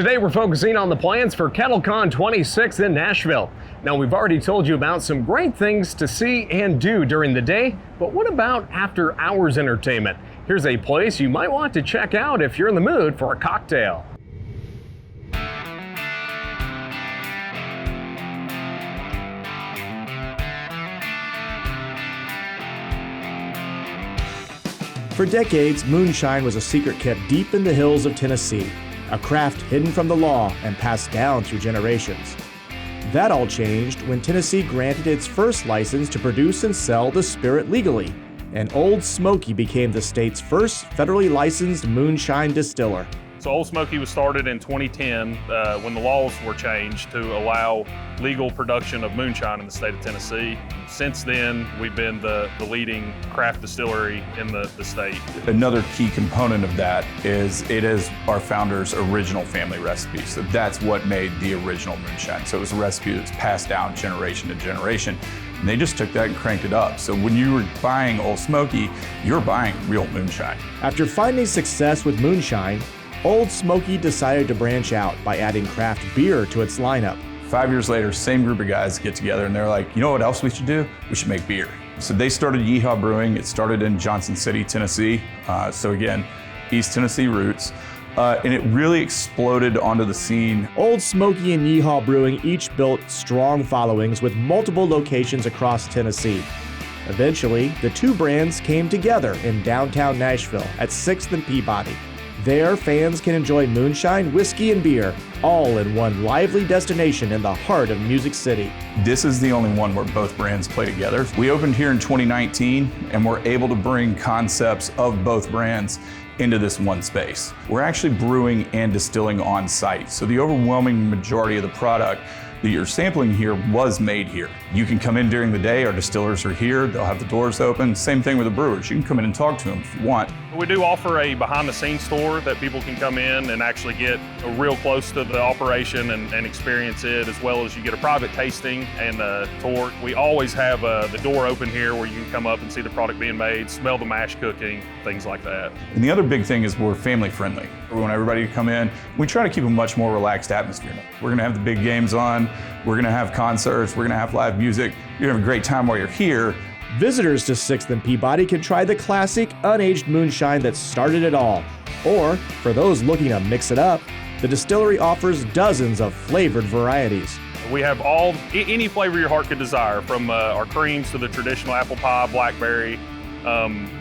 Today we're focusing on the plans for KettleCon 26 in Nashville. Now we've already told you about some great things to see and do during the day, but what about after hours entertainment? Here's a place you might want to check out if you're in the mood for a cocktail. For decades, moonshine was a secret kept deep in the hills of Tennessee, a craft hidden from the law and passed down through generations. That all changed when Tennessee granted its first license to produce and sell the spirit legally, and Old Smoky became the state's first federally licensed moonshine distiller. So Old Smoky was started in 2010 when the laws were changed to allow legal production of moonshine in the state of Tennessee. Since then, we've been the leading craft distillery in the state. Another key component of that is it is our founder's original family recipe. So that's what made the original moonshine. So it was a recipe that's passed down generation to generation. And they just took that and cranked it up. So when you were buying Old Smoky, you're buying real moonshine. After finding success with moonshine, Old Smoky decided to branch out by adding craft beer to its lineup. 5 years later, same group of guys get together and they're like, you know what else we should do? We should make beer. So they started Yeehaw Brewing. It started in Johnson City, Tennessee. So again, East Tennessee roots. And it really exploded onto the scene. Old Smoky and Yeehaw Brewing each built strong followings with multiple locations across Tennessee. Eventually, the two brands came together in downtown Nashville at 6th and Peabody. There, fans can enjoy moonshine, whiskey, and beer, all in one lively destination in the heart of Music City. This is the only one where both brands play together. We opened here in 2019, and we're able to bring concepts of both brands into this one space. We're actually brewing and distilling on site, so the overwhelming majority of the product that you're sampling here was made here. You can come in during the day, our distillers are here, they'll have the doors open. Same thing with the brewers, you can come in and talk to them if you want. We do offer a behind-the-scenes tour that people can come in and actually get real close to the operation and experience it, as well as you get a private tasting and a tour. We always have the door open here where you can come up and see the product being made, smell the mash cooking, things like that. And the other big thing is we're family friendly. We want everybody to come in. We try to keep a much more relaxed atmosphere. We're gonna have the big games on, we're gonna have concerts, we're gonna have live music. You're gonna have a great time while you're here. Visitors to 6th and Peabody can try the classic unaged moonshine that started it all. Or, for those looking to mix it up, the distillery offers dozens of flavored varieties. We have any flavor your heart could desire, from our creams to the traditional apple pie, blackberry.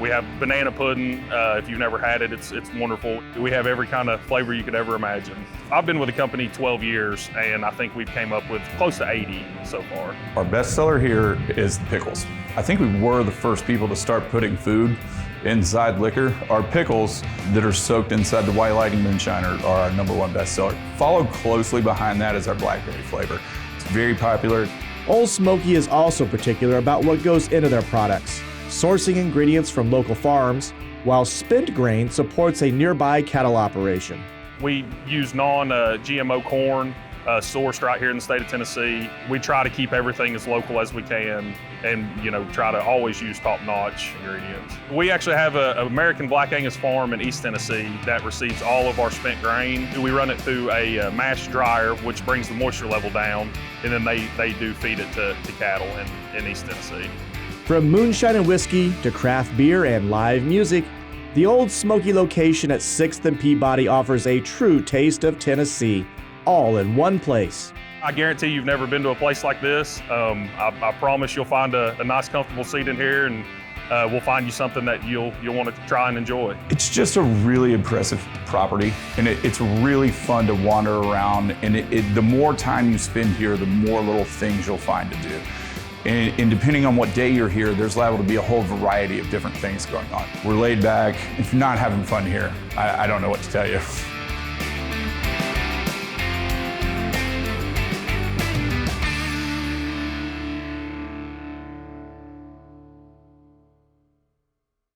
We have banana pudding. If you've never had it, it's wonderful. We have every kind of flavor you could ever imagine. I've been with the company 12 years, and I think we've came up with close to 80 so far. Our best seller here is the pickles. I think we were the first people to start putting food inside liquor. Our pickles that are soaked inside the White Lightning Moonshine are our #1 bestseller. Followed closely behind that is our blackberry flavor. It's very popular. Old Smoky is also particular about what goes into their products, sourcing ingredients from local farms, while Spent Grain supports a nearby cattle operation. We use non-GMO corn sourced right here in the state of Tennessee. We try to keep everything as local as we can and try to always use top-notch ingredients. We actually have an American Black Angus farm in East Tennessee that receives all of our spent grain. We run it through a mash dryer, which brings the moisture level down, and then they do feed it to cattle in East Tennessee. From moonshine and whiskey to craft beer and live music, the Old Smoky location at 6th and Peabody offers a true taste of Tennessee, all in one place. I guarantee you've never been to a place like this. I promise you'll find a nice, comfortable seat in here, and we'll find you something that you'll want to try and enjoy. It's just a really impressive property, and it's really fun to wander around. And the more time you spend here, the more little things you'll find to do. And depending on what day you're here, there's liable to be a whole variety of different things going on. We're laid back. If you're not having fun here, I don't know what to tell you.